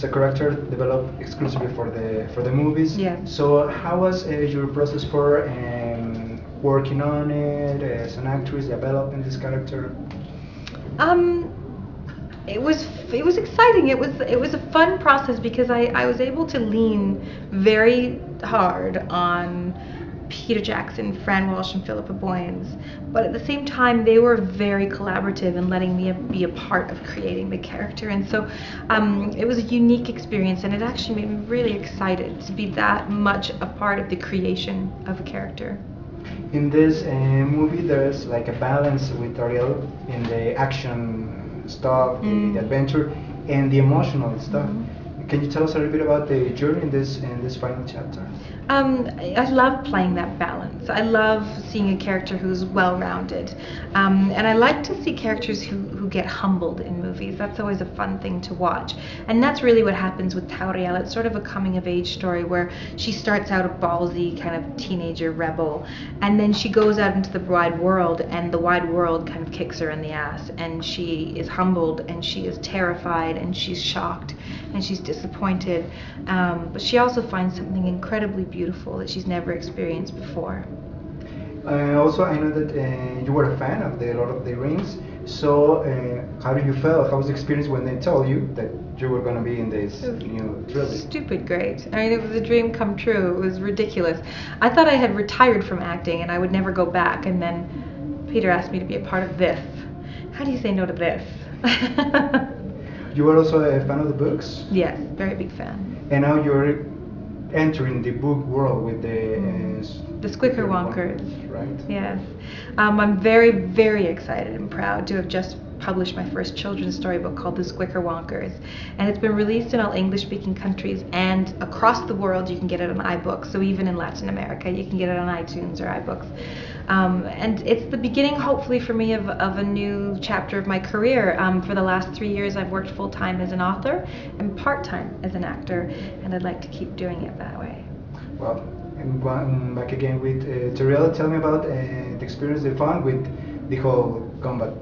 it's a character developed exclusively for the movies. Yeah. So how was your process for working on it as an actress, developing this character? Um, it was exciting. It was a fun process because I was able to lean very hard on Peter Jackson, Fran Walsh, and Philippa Boyens, but at the same time they were very collaborative in letting me be a part of creating the character, and so it was a unique experience, and it actually made me really excited to be that much a part of the creation of a character. In this movie, there's like a balance with Ariel in the action stuff, the adventure, and the emotional stuff. Can you tell us a little bit about the journey in this final chapter? I love playing that balance. I love seeing a character who's well-rounded, and I like to see characters who get humbled in movies. That's always a fun thing to watch, and that's really what happens with Tauriel. It's sort of a coming-of-age story where she starts out a ballsy kind of teenager rebel, and then she goes out into the wide world, and the wide world kind of kicks her in the ass, and she is humbled, and she is terrified, and she's shocked, and she's disappointed, but she also finds something incredibly beautiful that she's never experienced before. Also, I know that you were a fan of the Lord of the Rings. So, how did you feel? How was the experience when they told you that you were going to be in this new trilogy? Stupid great. I mean, it was a dream come true. It was ridiculous. I thought I had retired from acting and I would never go back. And then Peter asked me to be a part of this. How do you say no to this? You were also a fan of the books? Yes, very big fan. And now you're entering the book world with the Squicker Wonkers. Right? Yes. I'm very, very excited and proud to have just published my first children's storybook called The Squicker Wonkers. And it's been released in all English-speaking countries, and across the world you can get it on iBooks. So even in Latin America, you can get it on iTunes or iBooks. And it's the beginning, hopefully, for me of a new chapter of my career. For the last 3 years, I've worked full-time as an author and part-time as an actor, and I'd like to keep doing it that way. Well, and going back again with Terrell, tell me about the experience, the fun with the whole combat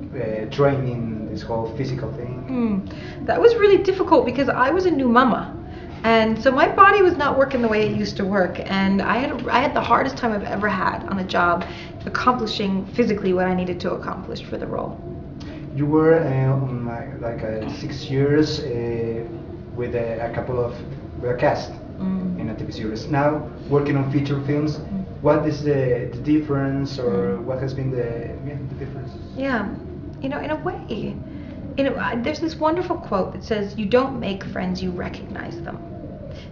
training, this whole physical thing. That was really difficult because I was a new mama. And so my body was not working the way it used to work, and I had the hardest time I've ever had on a job accomplishing physically what I needed to accomplish for the role. You were on like 6 years with a couple of with a cast in a TV series. Now working on feature films, what is the difference, or what has been the difference? Yeah, in a way, there's this wonderful quote that says, "You don't make friends, you recognize them."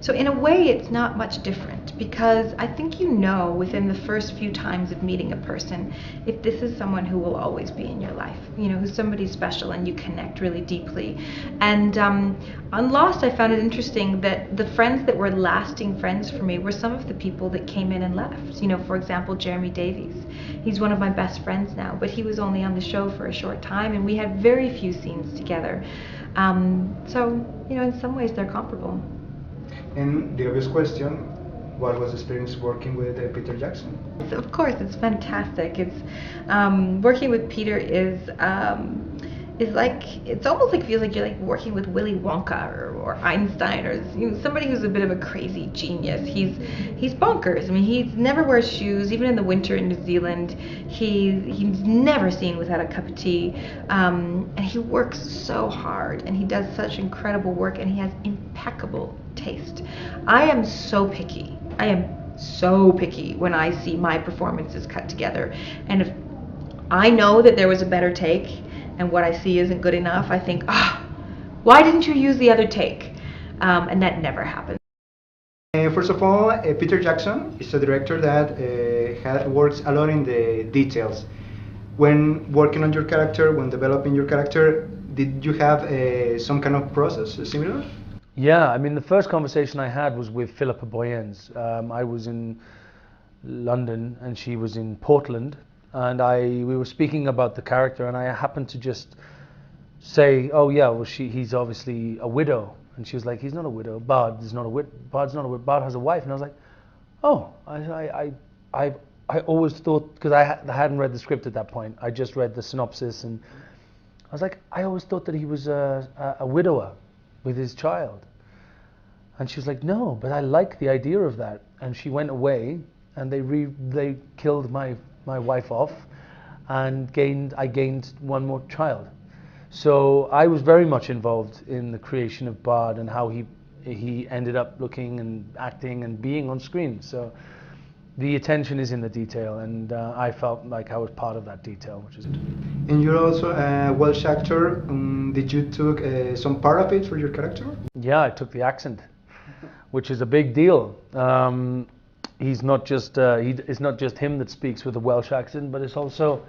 So in a way, it's not much different, because I think within the first few times of meeting a person if this is someone who will always be in your life, who's somebody special and you connect really deeply. And on Lost, I found it interesting that the friends that were lasting friends for me were some of the people that came in and left. For example, Jeremy Davies. He's one of my best friends now, but he was only on the show for a short time, and we had very few scenes together. So, in some ways, they're comparable. And the obvious question, what was the experience working with Peter Jackson? Of course, it's fantastic. It's working with Peter is like, it's almost like feels like you're like working with Willy Wonka or Einstein, or somebody who's a bit of a crazy genius. He's bonkers. I mean, he never wears shoes, even in the winter in New Zealand. He's never seen without a cup of tea, and he works so hard, and he does such incredible work, and he has impeccable taste. I am so picky when I see my performances cut together, and if I know that there was a better take and what I see isn't good enough, I think, why didn't you use the other take? And that never happens. First of all, Peter Jackson is a director that works a lot in the details. When working on your character, when developing your character, did you have some kind of process similar? Yeah, I mean, the first conversation I had was with Philippa Boyens. I was in London and she was in Portland, and we were speaking about the character, and I happened to just say, oh yeah, well he's obviously a widow, and she was like, he's not a widow, Bard's not a widow, Bard has a wife, and I was like, oh, I always thought, because I hadn't read the script at that point, I just read the synopsis, and I was like, I always thought that he was a widower with his child. And she was like, no, but I like the idea of that. And she went away, and they killed my wife off, and I gained one more child. So I was very much involved in the creation of Bard and how he ended up looking and acting and being on screen. So the attention is in the detail, and I felt like I was part of that detail, which is good. And you're also a Welsh actor. Did you took some part of it for your character? Yeah, I took the accent, which is a big deal. He's not just it's not just him that speaks with a Welsh accent, but it's also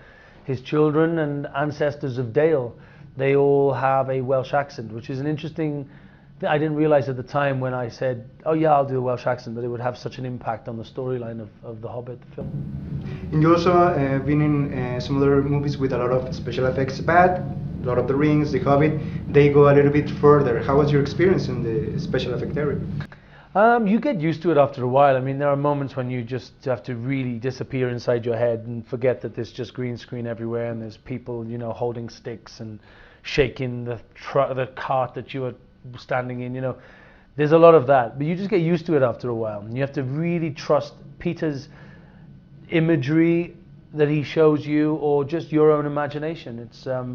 his children and ancestors of Dale. They all have a Welsh accent, which is an interesting. I didn't realize at the time when I said, "Oh yeah, I'll do a Welsh accent," that it would have such an impact on the storyline of the Hobbit film. And you also been in some other movies with a lot of special effects, but Lord of the Rings, The Hobbit, they go a little bit further. How was your experience in the special effect area? You get used to it after a while. I mean, there are moments when you just have to really disappear inside your head and forget that there's just green screen everywhere and there's people, holding sticks and shaking the cart that you are standing in. There's a lot of that, but you just get used to it after a while. And you have to really trust Peter's imagery that he shows you, or just your own imagination. It's a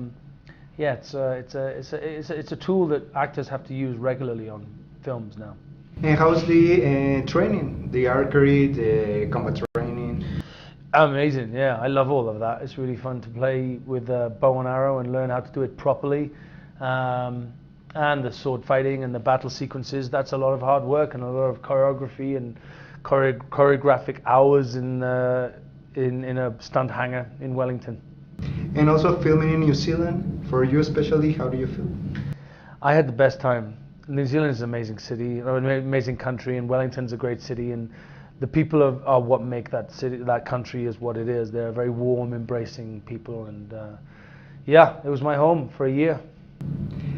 tool that actors have to use regularly on films now. And how's the training, the archery, the combat training? Amazing, yeah. I love all of that. It's really fun to play with bow and arrow and learn how to do it properly. And the sword fighting and the battle sequences, that's a lot of hard work and a lot of choreography and choreographic hours in a stunt hangar in Wellington. And also filming in New Zealand, for you especially, how do you feel? I had the best time. New Zealand is an amazing city, an amazing country, and Wellington's a great city, and the people are what make that country is what it is. They're very warm, embracing people, and it was my home for a year.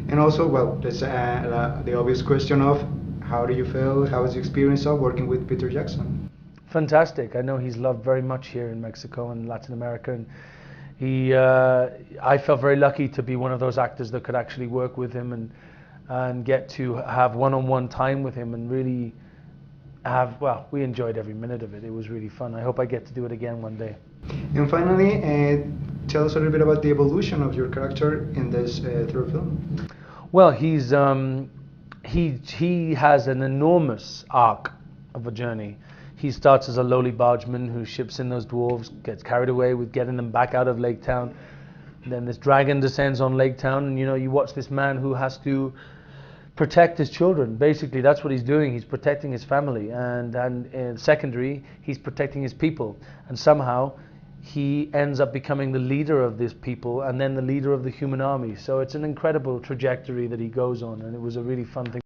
And also, there's the obvious question of how do you feel, how was the experience of working with Peter Jackson? Fantastic. I know he's loved very much here in Mexico and Latin America, and I felt very lucky to be one of those actors that could actually work with him and get to have one-on-one time with him and really we enjoyed every minute of it. It was really fun. I hope I get to do it again one day. And finally, tell us a little bit about the evolution of your character in this third film. Well, he has an enormous arc of a journey. He starts as a lowly bargeman who ships in those dwarves, gets carried away with getting them back out of Lake Town. Then this dragon descends on Lake Town, and you watch this man who has to protect his children. Basically, that's what he's doing. He's protecting his family, and in secondary, he's protecting his people. And somehow, he ends up becoming the leader of this people, and then the leader of the human army. So it's an incredible trajectory that he goes on, and it was a really fun thing.